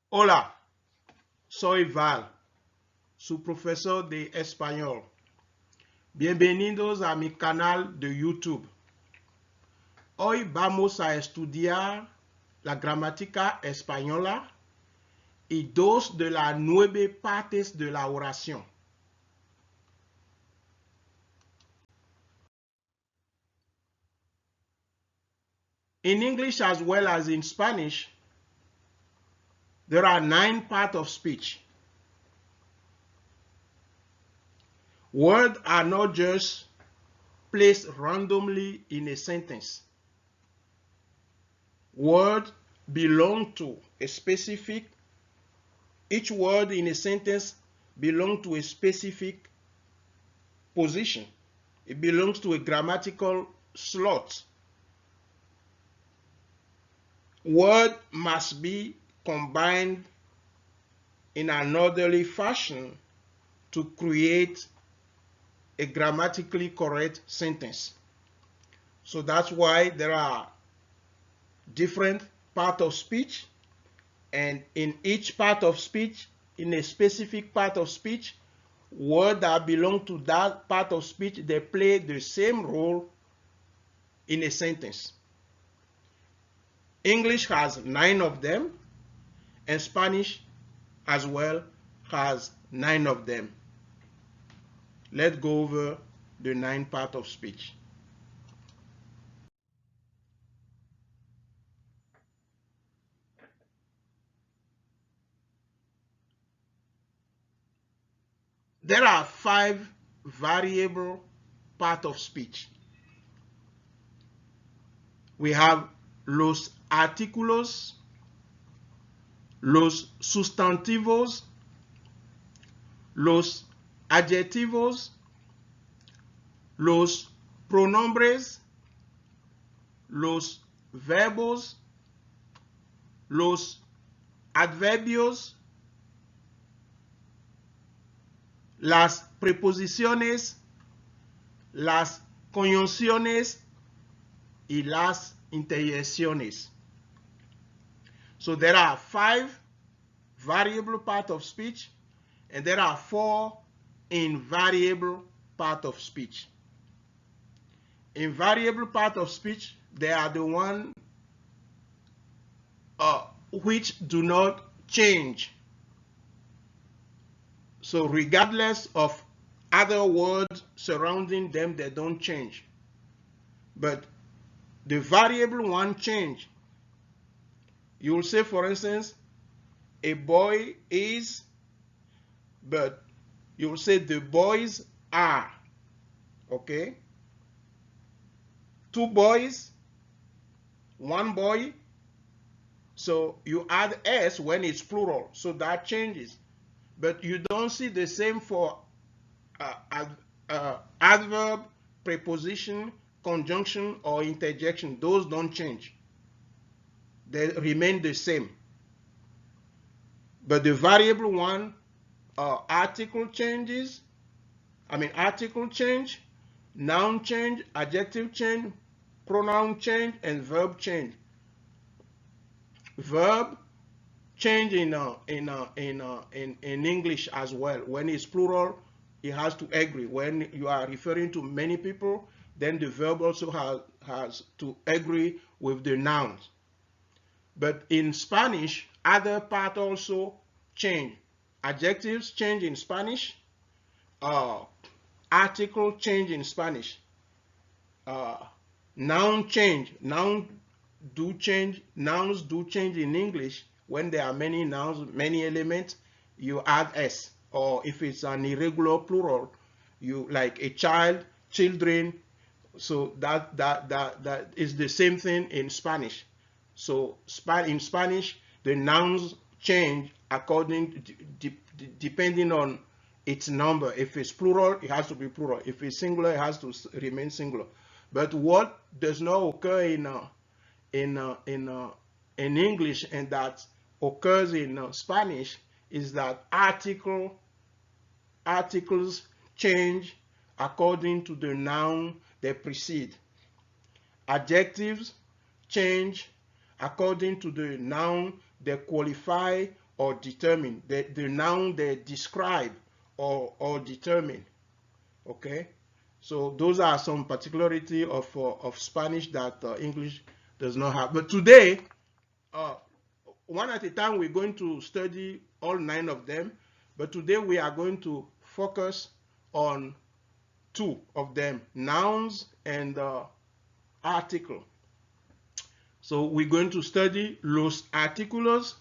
Hola, soy Val, su profesor de español. Bienvenidos a mi canal de YouTube. Hoy vamos a estudiar la gramática española y dos de las 9 partes de la oración. In English as well as in Spanish, there are 9 parts of speech. Words are not just placed randomly in a sentence. Words belong to a specific, each word in a sentence belongs to a specific position. It belongs to a grammatical slot. Words must be combined in an orderly fashion to create a grammatically correct sentence. So that's why there are different parts of speech, and in each part of speech, in a specific part of speech, words that belong to that part of speech, they play the same role in a sentence. English has 9 of them, and Spanish as well has 9 of them. Let's go over the 9 parts of speech. There are 5 variable parts of speech. We have los artículos, los sustantivos, los adjetivos, los pronombres, los verbos, los adverbios, las preposiciones, las conjunciones y las interjecciones. So there are 5 variable parts of speech, and there are 4 invariable parts of speech. Invariable part of speech, they are the one which do not change. So regardless of other words surrounding them, they don't change. But the variable one change. You will say, for instance, a boy is, but you will say the boys are. Okay? 2 boys, 1 boy. So you add s when it's plural, so that changes. But you don't see the same for adverb, preposition, conjunction, or interjection. Those don't change. They remain the same. But the variable one, article changes, article change, noun change, adjective change, pronoun change, and verb change. Verb change in English as well. When it's plural, it has to agree. When you are referring to many people, then the verb also has to agree with the nouns. But in Spanish, other part also change. Adjectives change in Spanish. Article change in Spanish. Noun change. Nouns do change in English. When there are many nouns, many elements, you add s. Or if it's an irregular plural, you like a child, children. So that is the same thing in Spanish. So in Spanish, the nouns change according depending on its number. If it's plural, it has to be plural. If it's singular, it has to remain singular. But what does not occur in English and that occurs in Spanish is that articles change according to the noun they precede. Adjectives change according to the noun they qualify or determine. The noun they describe or determine. Okay, so those are some particularity of Spanish that English does not have. But today, one at a time, we're going to study all 9 of them. But today we are going to focus on 2 of them, nouns and article. So we're going to study los artículos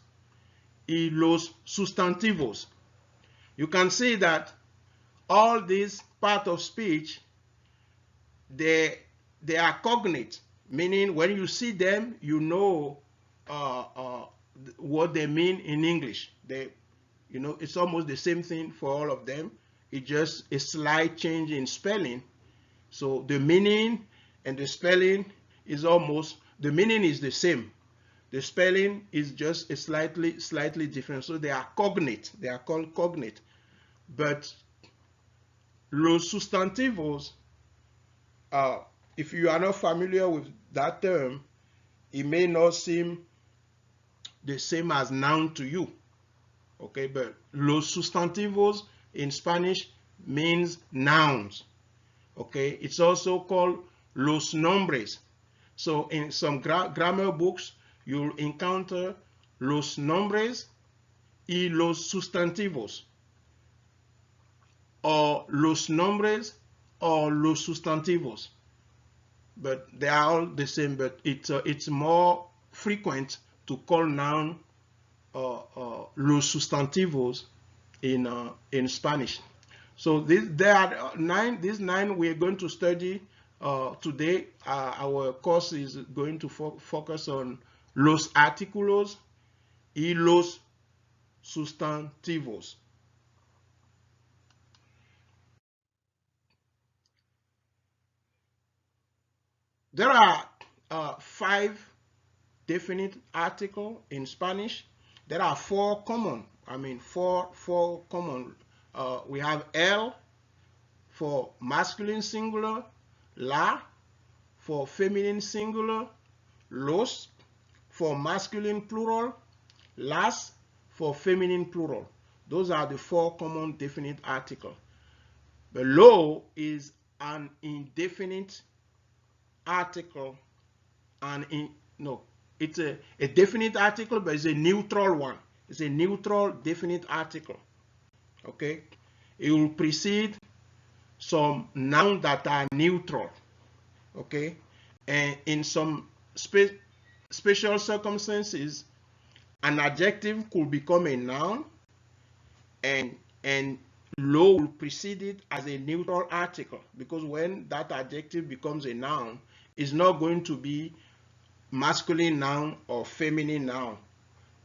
y los sustantivos. You can see that all these part of speech, they are cognate, meaning when you see them, you know what they mean in English. It's almost the same thing for all of them. It's just a slight change in spelling. So the meaning and the spelling is almost, the meaning is the same. The spelling is just a slightly different. So they are cognate. They are called cognate. But los sustantivos, if you are not familiar with that term, it may not seem the same as noun to you. Okay, but los sustantivos in Spanish means nouns. Okay, it's also called los nombres. So in some grammar books, you'll encounter los nombres y los sustantivos, or los nombres or los sustantivos. But they are all the same, but it's more frequent to call noun los sustantivos in Spanish. So there are 9. These 9 we are going to study today. Our course is going to focus on los artículos y los sustantivos. There are 5 definite articles in Spanish. There are 4 common. Four common. We have el for masculine singular, la for feminine singular, los for masculine plural, las for feminine plural. Those are the 4 common definite articles. The lo is an indefinite article, it's a definite article, but it's a neutral one. It's a neutral definite article. Okay, it will precede some nouns that are neutral. Okay, and in some special circumstances, an adjective could become a noun, and lo will precede it as a neutral article, because when that adjective becomes a noun, it's not going to be masculine noun or feminine noun.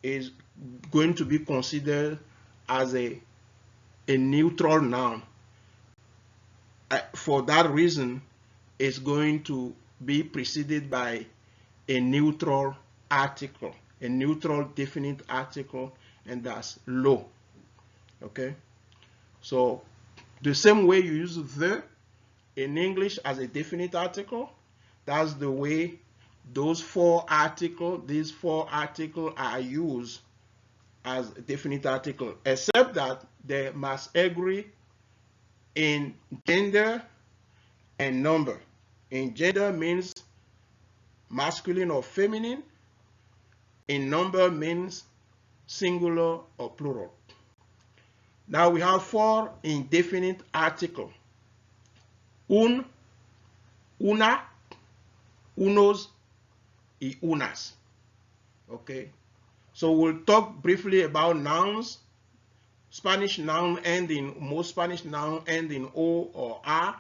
Is going to be considered as a neutral noun. For that reason, it's going to be preceded by a neutral article, a neutral definite article, and that's lo. Okay, so the same way you use the in English as a definite article, that's the way these 4 articles are used as a definite article, except that they must agree in gender and number. In gender means masculine or feminine. In number means singular or plural. Now we have 4 indefinite articles. Un, una, unos, y unas. Okay, so we'll talk briefly about nouns. Spanish noun most Spanish noun end in O or A,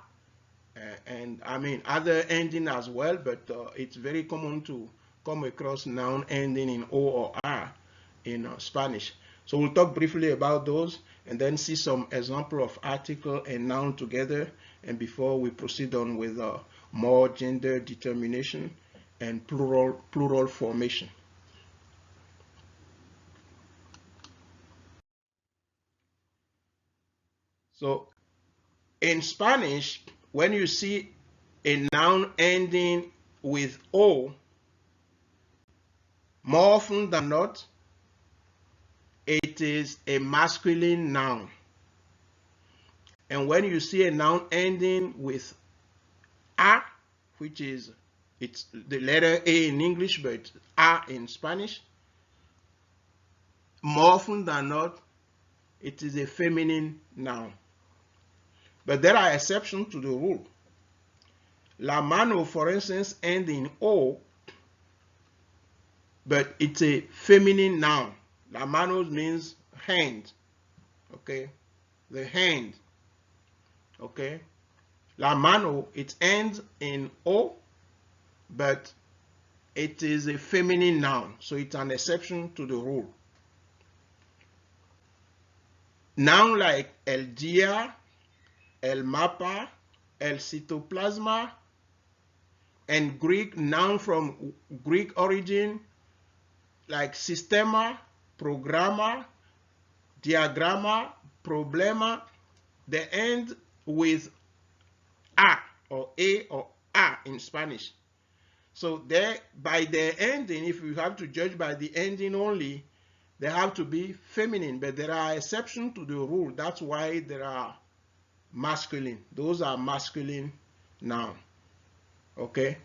and other ending as well, but it's very common to come across noun ending in O or A in Spanish. So we'll talk briefly about those and then see some example of article and noun together, and before we proceed on with more gender determination and plural formation. So in Spanish, when you see a noun ending with O, more often than not, it is a masculine noun. And when you see a noun ending with a, which is it's the letter A in English, but a in Spanish, more often than not, it is a feminine noun. But there are exceptions to the rule. La mano, for instance, ends in O, but it's a feminine noun. La mano means hand, okay? The hand, okay? La mano, it ends in O, but it is a feminine noun, so it's an exception to the rule. Noun like el día, el mapa, el cytoplasma, and Greek noun from Greek origin like systema, programma, diagramma, problema, they end with a or a in Spanish. So there, by their ending, if you have to judge by the ending only, they have to be feminine, but there are exceptions to the rule. That's why there are masculine. Those are masculine nouns. Okay?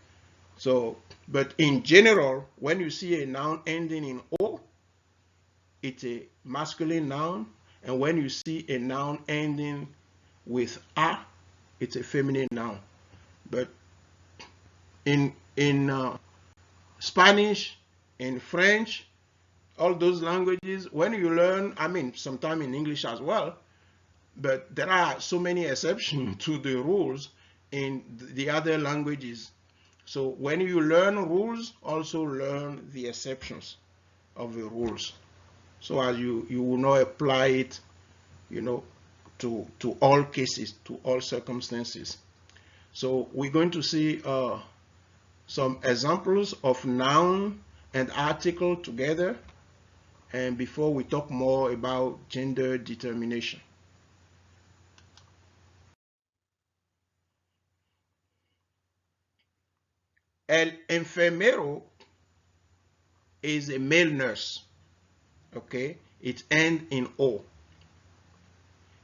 So, but in general, when you see a noun ending in O, it's a masculine noun. And when you see a noun ending with a, it's a feminine noun. But in Spanish, in French, all those languages, when you learn, I mean, sometimes in English as well, but there are so many exceptions to the rules in the other languages. So when you learn rules, also learn the exceptions of the rules. So as you will not apply it, you know, to all cases, to all circumstances. So we're going to see some examples of noun and article together, and before we talk more about gender determination. El enfermero is a male nurse, okay? It ends in O.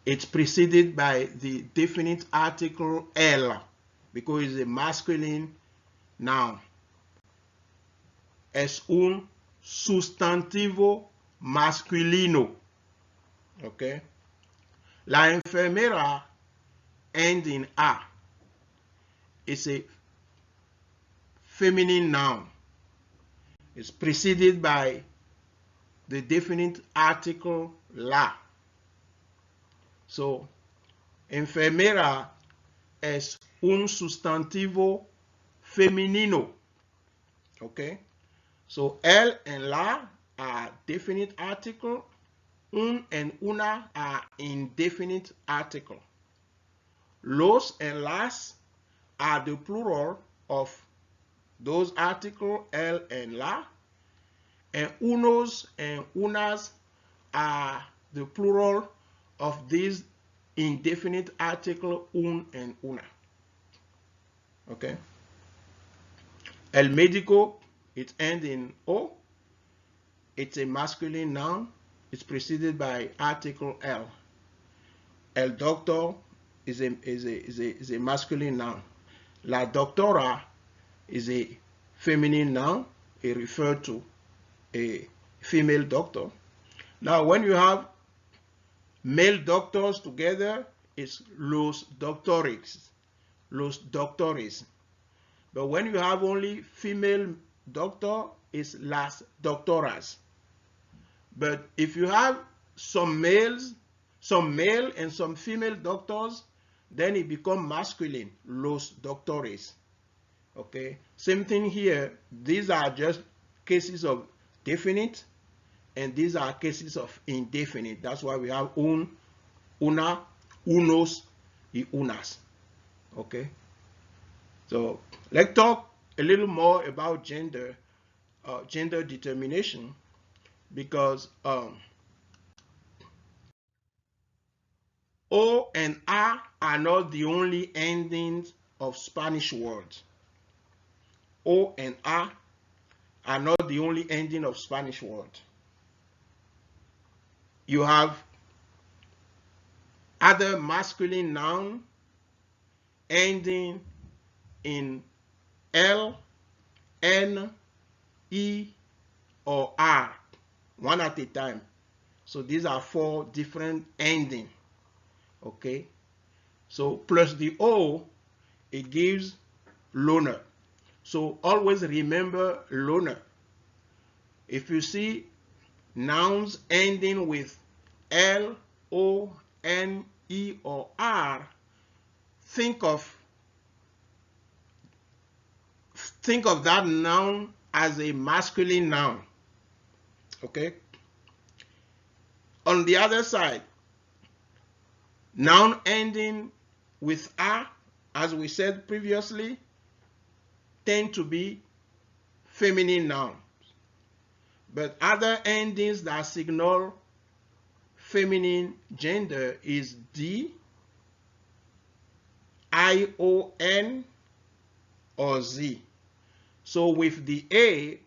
It's preceded by the definite article el, because it's a masculine noun. Es un sustantivo masculino, okay? La enfermera ends in a. It's a feminine noun. It's preceded by the definite article la. So, enfermera es un sustantivo femenino. Okay? So, el and la are definite article. Un and una are indefinite article. Los and las are the plural of those articles, el and la. And unos and unas are the plural of these indefinite article un and una. Okay? El médico, it ends in O. It's a masculine noun. It's preceded by article el. El doctor is a masculine noun. La doctora is a feminine noun. It refers to a female doctor. Now, when you have male doctors together, it's los doctores, los doctores. But when you have only female doctor, it's las doctoras. But if you have some male and some female doctors, then it becomes masculine, los doctores. Okay, same thing here. These are just cases of definite, and these are cases of indefinite. That's why we have un, una, unos, y unas. Okay, so let's talk a little more about gender determination, because O and A are not the only endings of Spanish words. O and A are not the only ending of Spanish words. you have other masculine noun ending in L, N, E, or R, one at a time. So these are 4 different endings. Okay, so plus the O, it gives loner. So always remember loner. If you see nouns ending with L, O, N, E, or R, think of that noun as a masculine noun. Okay. On the other side, noun ending with R, as we said previously, tend to be feminine nouns. But other endings that signal feminine gender is d, ion, or z. So with the A,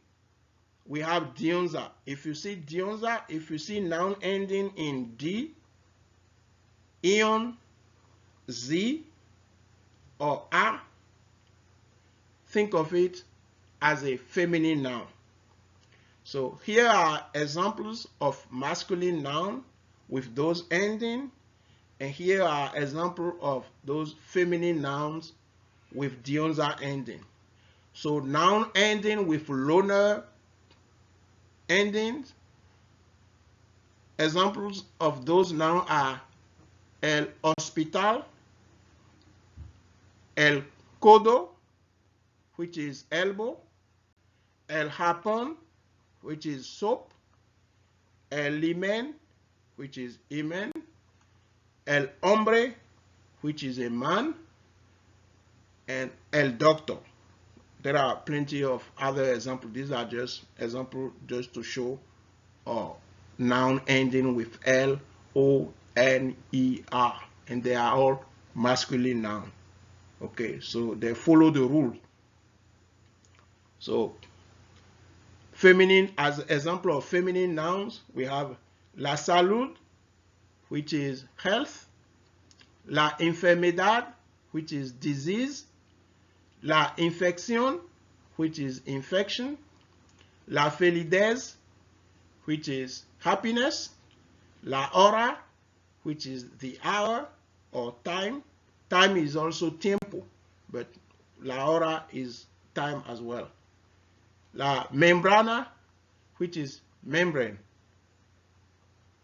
we have d-ión-z-a. If you see d-ión-z-a, if you see noun ending in d, ion, z, or a, think of it as a feminine noun. So here are examples of masculine noun with those ending, and here are examples of those feminine nouns with d-ión-z-a ending. So noun ending with loner endings, examples of those nouns are el hospital, el codo, which is elbow, el jabón, which is soap, el hymen, which is hymen, el hombre, which is a man, and el doctor. There are plenty of other examples. These are just examples just to show noun ending with L, O, N, E, R, and they are all masculine nouns. Okay, so they follow the rule. So feminine, as example of feminine nouns, we have la salud, which is health, la enfermedad, which is disease, la infección, which is infection, la felicidad, which is happiness, la hora, which is the hour or time. Time is also tiempo, but la hora is time as well. La membrana, which is membrane.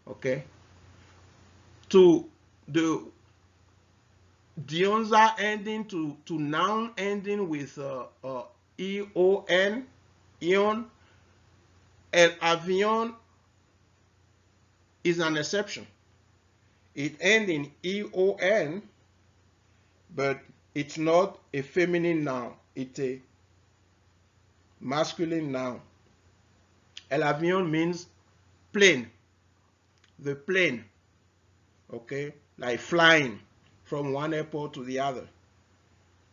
Okay. To the d-ión-z-a ending, to noun ending with E-O-N, ion, el avión is an exception. It ends in E-O-N, but it's not a feminine noun. It's a masculine noun. El avión means plane, the plane, okay, like flying from one airport to the other.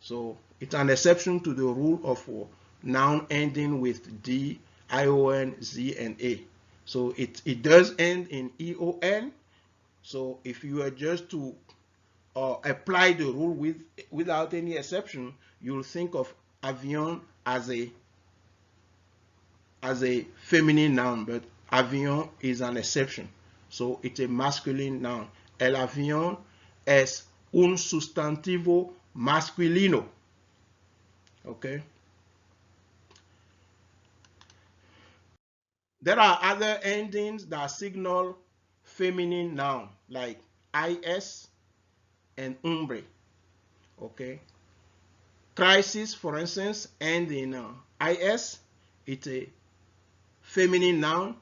So it's an exception to the rule of noun ending with D, I-O-N, Z, and A. So it does end in E-O-N. So if you are just to apply the rule without any exception, you'll think of avion as a feminine noun, but avion is an exception. So it's a masculine noun. El avión es un sustantivo masculino. Okay. There are other endings that signal feminine noun, like is and umbre. Okay. Crisis, for instance, end in is. It's a feminine noun.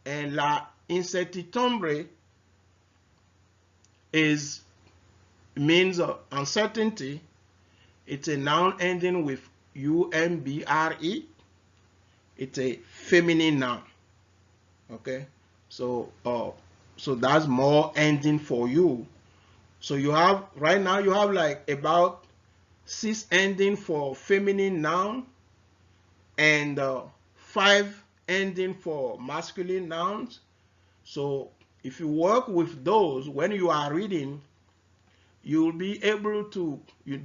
And la incertitumbre means uncertainty. It's a noun ending with umbre. It's a feminine noun. Okay, so that's more ending for you. So you have right now you have like about 6 ending for feminine noun and 5 ending for masculine nouns. So if you work with those when you are reading, you'll be able to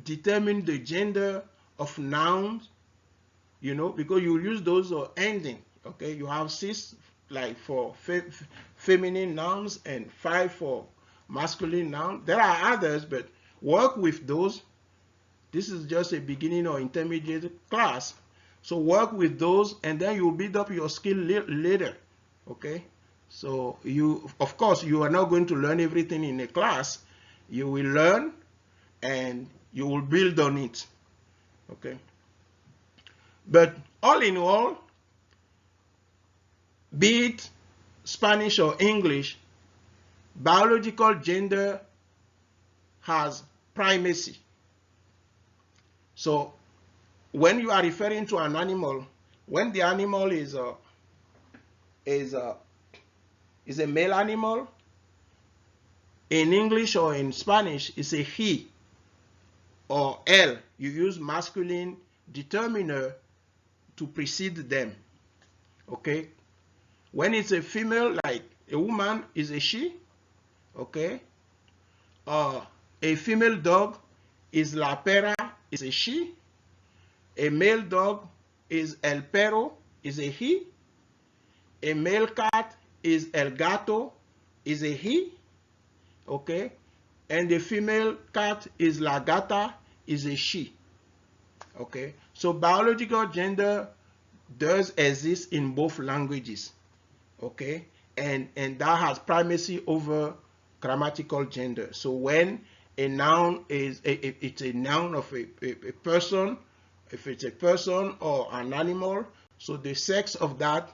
determine the gender of nouns, because you use those ending. Okay, you have 6 like for feminine nouns and 5 for masculine nouns. There are others, but work with those. This is just a beginning or intermediate class. So work with those, and then you'll build up your skill later. Okay, so of course, you are not going to learn everything in a class. You will learn and you will build on it. Okay, but all in all, be it Spanish or English, biological gender has primacy. So when you are referring to an animal, when the animal is a male animal, in English or in Spanish, it's a he or él. You use masculine determiner to precede them. Okay? When it's a female, like a woman is a she. Okay? A female dog is la perra, is a she. A male dog is el perro, is a he. A male cat is el gato, is a he. Okay? And the female cat is la gata, is a she. Okay? So biological gender does exist in both languages. Okay? And that has primacy over grammatical gender. So when a noun is it's a noun of a person, if it's a person or an animal, so the sex of that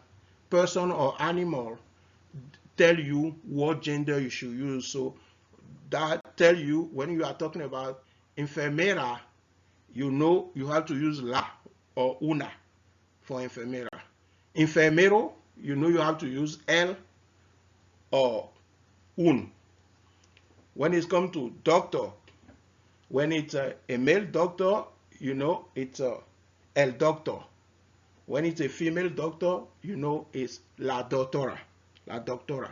person or animal tell you what gender you should use. So that tell you when you are talking about enfermera, you have to use la or una for enfermera. Enfermero, you have to use el or un. When it comes to doctor, when it's a male doctor, it's el doctor. When it's a female doctor, it's la doctora, la doctora.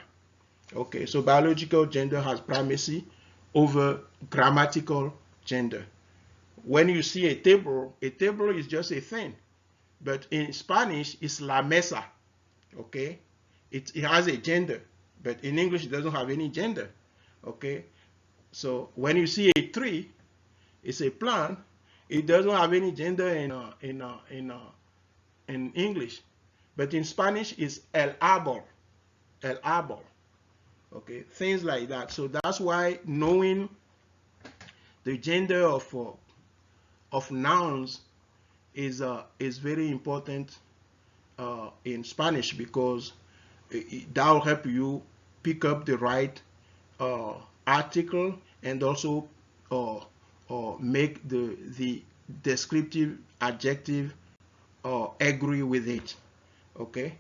Okay, so biological gender has primacy over grammatical gender. When you see a table is just a thing. But in Spanish, it's la mesa. Okay, it has a gender, but in English, it doesn't have any gender. Okay, so when you see a tree, it's a plant. It doesn't have any gender in English, but in Spanish, it's el árbol, el árbol. Okay, things like that. So that's why knowing the gender of nouns is very important in Spanish, because that will help you pick up the right article and also make the descriptive adjective agree with it. Okay,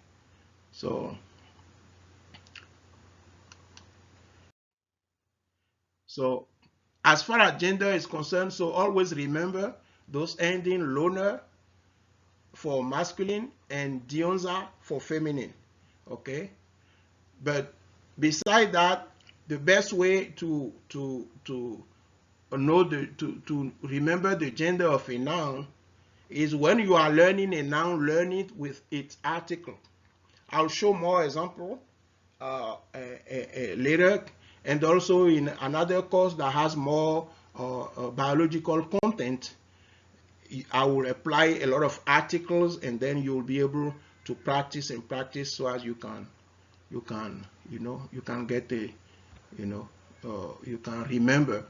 so as far as gender is concerned, so always remember those ending loner for masculine and d-ión-z-a for feminine. Okay, but beside that, the best way to know to remember the gender of a noun is when you are learning a noun, learn it with its article. I'll show more example later, and also in another course that has more biological content, I will apply a lot of articles, and then you'll be able to practice and practice so as you can get a you can remember.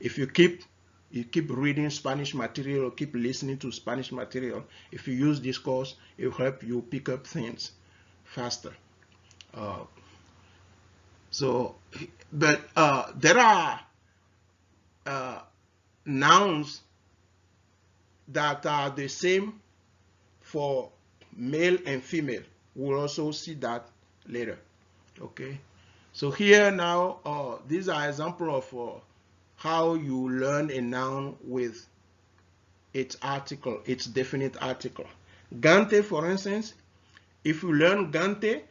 If you keep reading Spanish material or keep listening to Spanish material, if you use this course, it will help you pick up things faster. But there are nouns that are the same for male and female. We'll also see that later. Okay, so here now, these are examples of how you learn a noun with its article, its definite article. Gante, for instance, if you learn gante,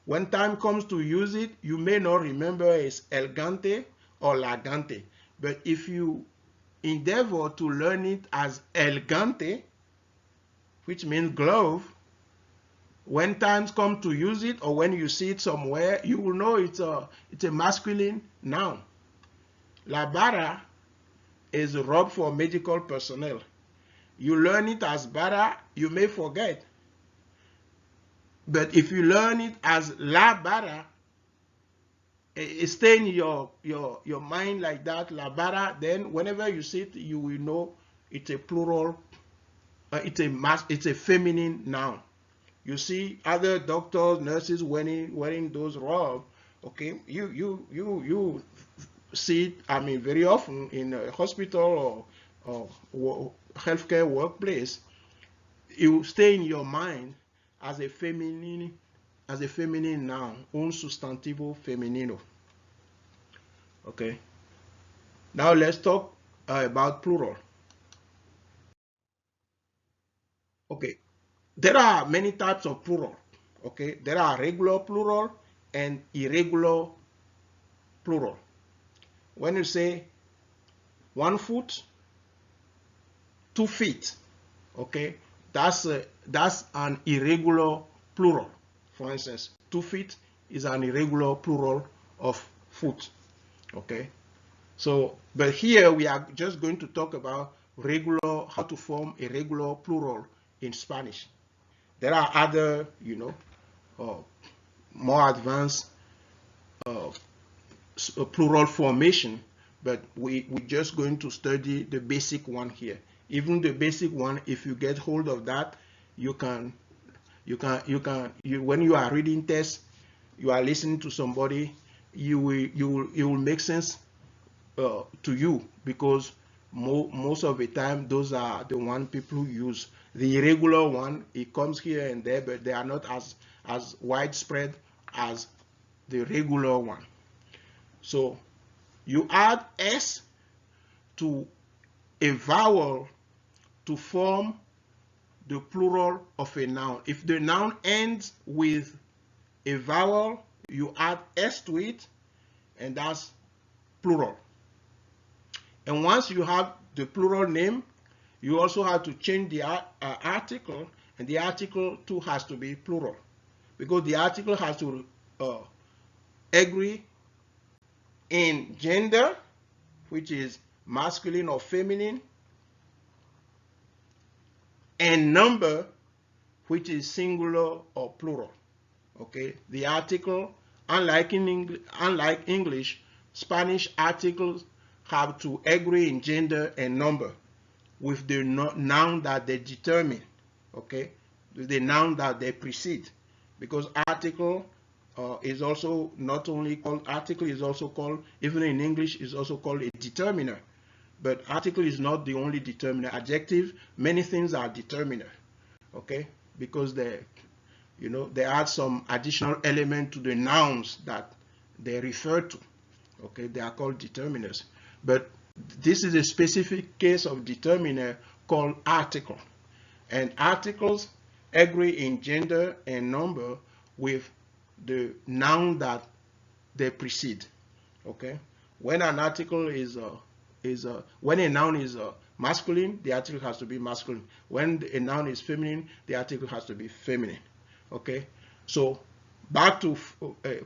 When time comes to use it, you may not remember it's elegante or lagante. But if you endeavor to learn it as elegante, which means glove, when times come to use it or when you see it somewhere, you will know it's a masculine noun. La bata is a robe for medical personnel. You learn it as bata, you may forget. But if you learn it as la bata, it stay in your mind like that, la bata, then whenever you see it, you will know it's a plural, it's a feminine noun. You see other doctors, nurses wearing those robes, okay? You see it, I mean, very often in a hospital or healthcare workplace. You stay in your mind as a feminine noun, un sustantivo femenino. Okay. Now let's talk about plural. Okay. There are many types of plural. Okay. There are regular plural and irregular plural. When you say 1 foot, 2 feet, okay, that's an irregular plural. For instance, 2 feet is an irregular plural of foot. Okay. So, but here we are just going to talk about how to form a regular plural in Spanish. There are other, more advanced plural formation, but we're just going to study the basic one here. Even the basic one, if you get hold of that, when you are reading tests, you are listening to somebody, it will make sense to you, because most of the time those are the one people use. The irregular one, it comes here and there, but they are not as widespread as the regular one. So you add s to a vowel to form the plural of a noun. If the noun ends with a vowel, you add s to it, and that's plural. And once you have the plural name, you also have to change the article, and the article too has to be plural, because the article has to agree in gender, which is masculine or feminine, and number, which is singular or plural. Okay, the article, unlike English, Spanish articles have to agree in gender and number with the noun that they determine. Okay, the noun that they precede, because article is also not only called article, is also called, even in English, is also called a determiner. But article is not the only determiner. Adjective, many things are determiner. Okay, because they add some additional element to the nouns that they refer to. Okay, they are called determiners. But this is a specific case of determiner called article. And articles agree in gender and number with the noun that they precede. Okay, when an article when a noun is masculine, the article has to be masculine. When a noun is feminine, the article has to be feminine. Okay, so back to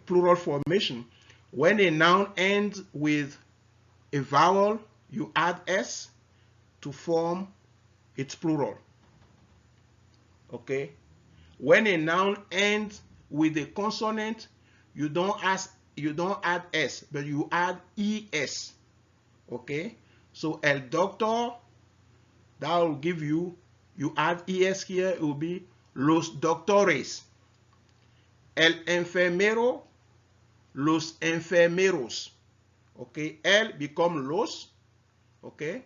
plural formation. When a noun ends with a vowel, you add s to form its plural. Okay, when a noun ends with a consonant, you don't add s, but you add es. Okay, so el doctor, that will give you add es here, it will be los doctores. El enfermero, los enfermeros. Okay, el become los. Okay,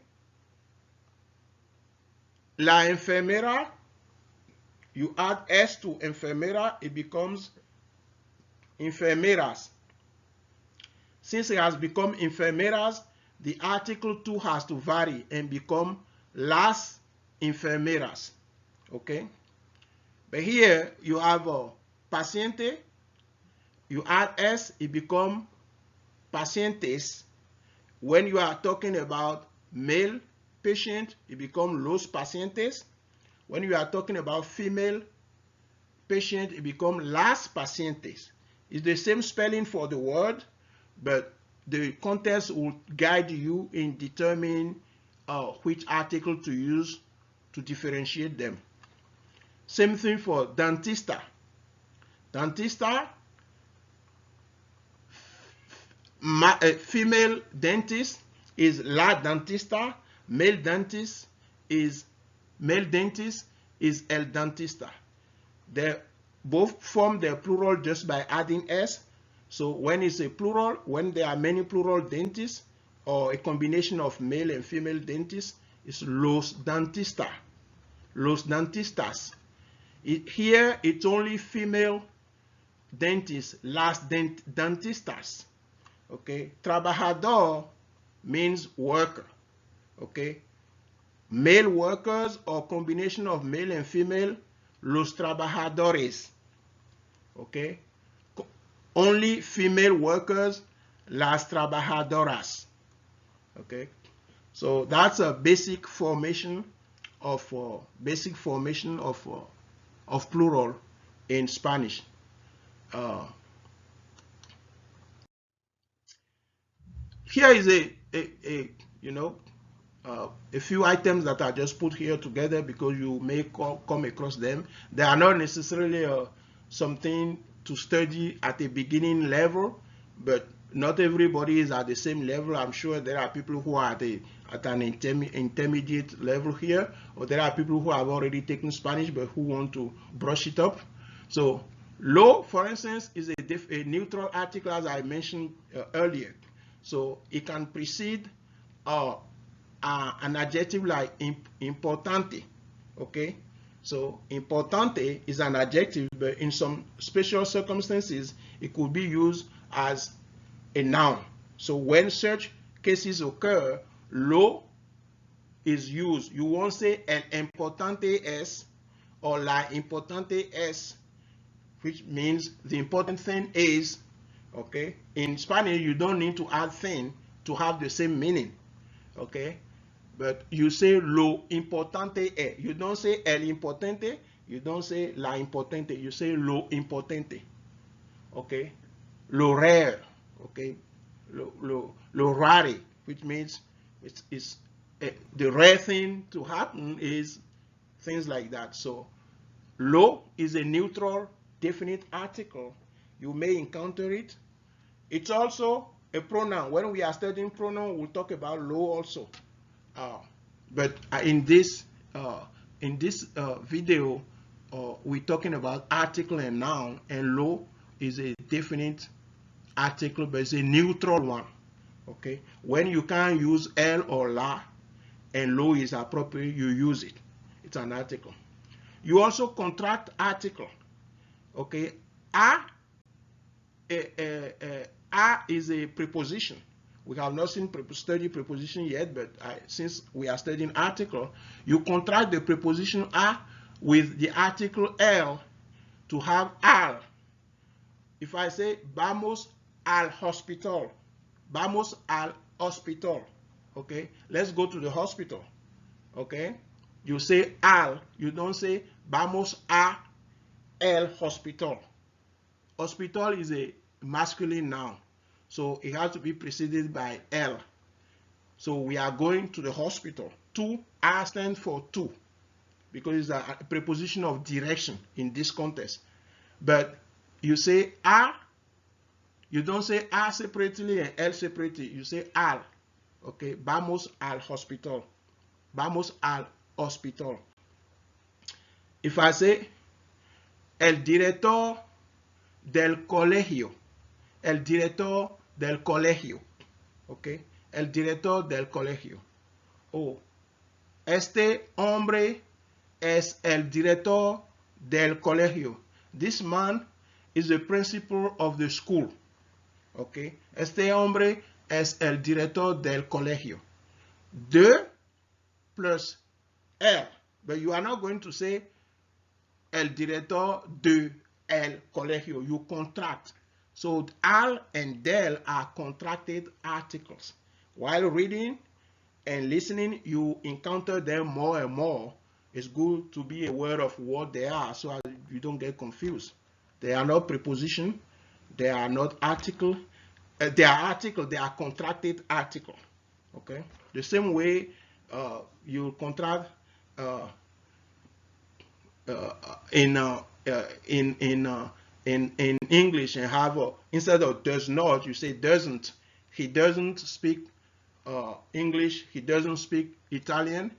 la enfermera, you add s to enfermera, it becomes enfermeras. Since it has become enfermeras, the article too has to vary and become las enfermeras. Okay, but here you have paciente, you add s, it becomes pacientes. When you are talking about male patient, it becomes los pacientes. When you are talking about female patient, it becomes las pacientes. It's the same spelling for the word, but the context will guide you in determining which article to use to differentiate them. Same thing for dentista. Dentista, female dentist is la dentista, male dentist is el dentista. They both form their plural just by adding s. So when it's a plural, when there are many plural dentists or a combination of male and female dentists, it's los dentistas. Los dentistas. Here it's only female dentists, las dentistas. Okay, trabajador means worker. Okay, male workers or combination of male and female, los trabajadores. Okay, only female workers, las trabajadoras. Okay, so that's a basic formation of plural in Spanish. Here is a few items that I just put here together because you may come across them. They are not necessarily something to study at a beginning level, but not everybody is at the same level. I'm sure there are people who are at an intermediate level here, or there are people who have already taken Spanish but who want to brush it up. So lo, for instance, is a neutral article, as I mentioned earlier. So it can precede an adjective like importante. Okay, so importante is an adjective, but in some special circumstances it could be used as a noun. So when such cases occur, lo is used. You won't say el importante es or la importante es, which means the important thing is. Okay, in Spanish you don't need to add thing to have the same meaning. Okay, but you say lo importante es. You don't say el importante, you don't say la importante, you say lo importante. Okay, lo rare. Okay, lo rare, which means it's the rare thing to happen is things like that. So lo is a neutral definite article. You may encounter it. It's also a pronoun. When we are studying pronoun, we'll talk about lo also. But in this video, we're talking about article and noun, and lo is a definite article, but it's a neutral one. Okay, when you can't use el or la, and lo is appropriate, you use it. It's an article. You also contract article. Okay, a is a preposition. We have not studied preposition yet, but since we are studying article, you contract the preposition a with the article el to have al. If I say vamos al hospital, vamos al hospital. Okay, let's go to the hospital. Okay, you say al, you don't say vamos a el hospital. Hospital is a masculine noun, so it has to be preceded by el. So we are going to the hospital. To, a stands for to, because it's a preposition of direction in this context. But you say a, you don't say a separately and el separately, you say al. Okay, vamos al hospital. Vamos al hospital. If I say el director del colegio, el director del colegio, okay, el director del colegio. Oh, este hombre es el director del colegio. This man is the principal of the school. Okay, este hombre es el director del colegio. De plus el, but you are not going to say el director de el colegio. You contract. So al and del are contracted articles. While reading and listening, you encounter them more and more. It's good to be aware of what they are so you don't get confused. They are not preposition. They are not article. They are article. They are contracted article. Okay. The same way you contract uh, in English and have instead of does not, you say doesn't. He doesn't speak English. He doesn't speak Italian.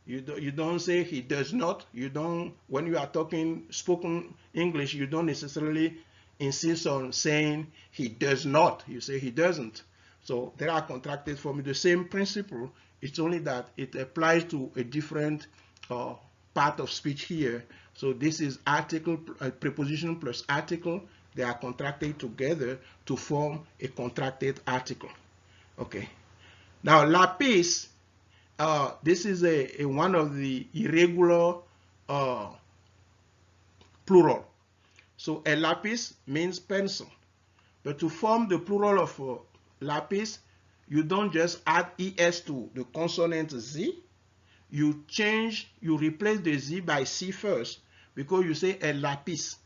You don't say he does not. You don't, when you are talking spoken English, you don't necessarily insist on saying he does not. You say he doesn't. So they are contracted from the same principle. It's only that it applies to a different part of speech here. So this is article, preposition plus article. They are contracted together to form a contracted article. Okay. Now lapis, this is a one of the irregular plural. So a lapis means pencil. But to form the plural of lapis, you don't just add es to the consonant z. You replace the z by c first, because you say a lapis.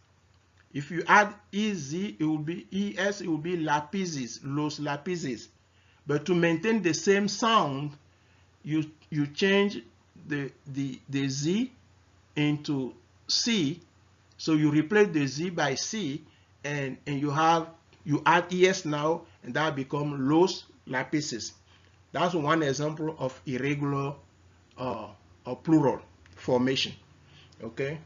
If you add ez, it will be es, it will be lapises, los lapises. But to maintain the same sound, you change the z into c. So you replace the z by c, and you add es now, and that becomes los lapises. That's one example of irregular plural formation. Okay,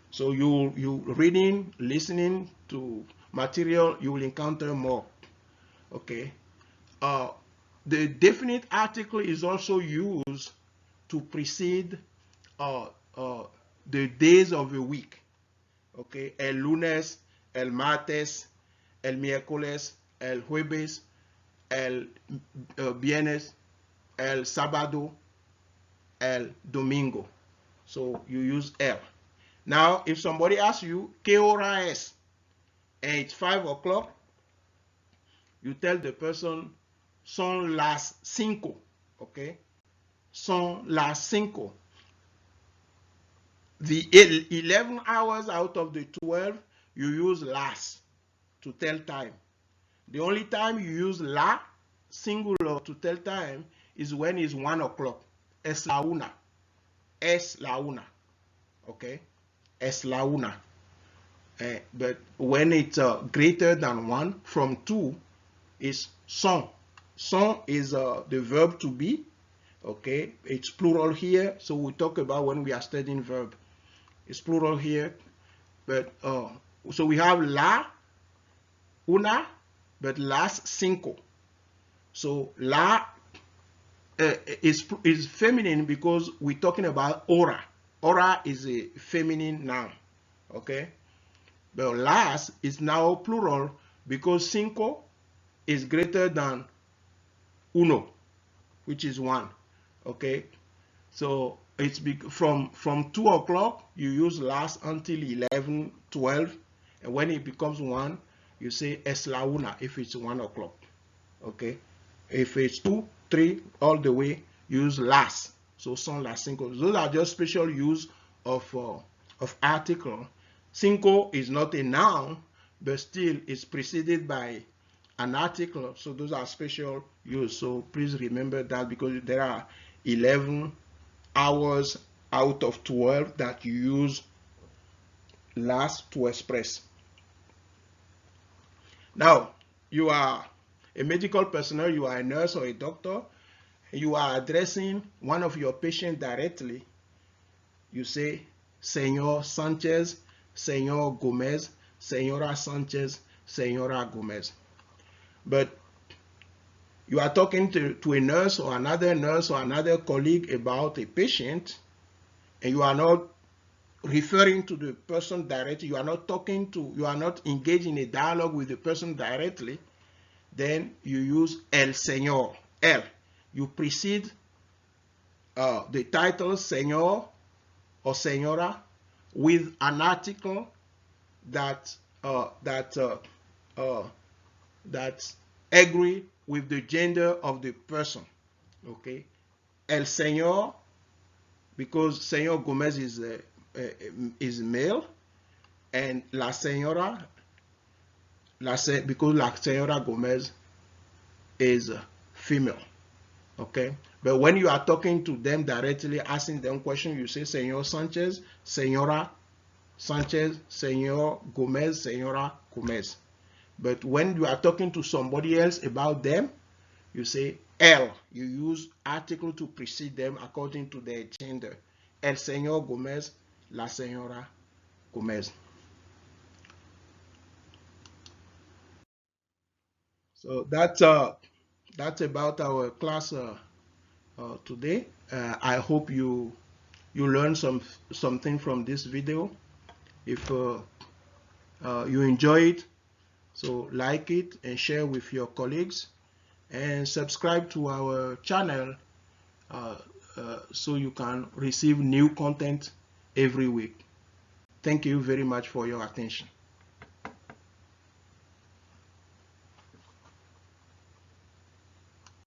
so you reading, listening to material, you will encounter more. Okay, the definite article is also used to precede the days of a week. Okay, el lunes, el martes, el miércoles, el jueves, el viernes, el sábado, el domingo. So you use el. Now, if somebody asks you, ¿qué hora es? And it's 5 o'clock, you tell the person, son las 5. Okay? Son las 5. The 11 hours out of the 12, you use las to tell time. The only time you use la singular to tell time is when it's 1 o'clock. Es la una. Es la una. Okay? Es la una. But when it's greater than 1, from 2, is son. Son is the verb to be. Okay? It's plural here, so we talk about when we are studying verb. It's plural here, but so we have la una, but las 5. So la is feminine because we're talking about hora. Hora is a feminine noun. Okay, but las is now plural because 5 is greater than uno, which is 1. Okay, so it's from 2 o'clock, you use las until 11, 12, and when it becomes 1, you say es la una if it's 1 o'clock. Okay, if it's 2, 3, all the way, use las. So son las 5. Those are just special use of article. 5 is not a noun, but still it's preceded by an article. So those are special use. So please remember that, because there are 11 hours out of 12 that you use las to express. Now, you are a medical personnel, you are a nurse or a doctor, you are addressing one of your patients directly. You say, Señor Sanchez, Señor Gomez, Señora Sanchez, Señora Gomez. But you are talking to a nurse or another colleague about a patient, and you are not referring to the person directly, you are not engaging in a dialogue with the person directly, then you use el señor, el. You precede the title señor or señora with an article that that agree with the gender of the person. Okay, el señor, because Señor Gomez is male, and la señora, because la señora Gomez is female. Okay, but when you are talking to them directly, asking them questions, you say Señor Sanchez, Señora Sanchez, Señor Gomez, Señora Gomez. But when you are talking to somebody else about them, you say el. You use article to precede them according to their gender. El señor Gomez, la señora Gomez. So that's about our class today. I hope you learned something from this video. If you enjoy it, so like it and share with your colleagues, and subscribe to our channel so you can receive new content every week. Thank you very much for your attention.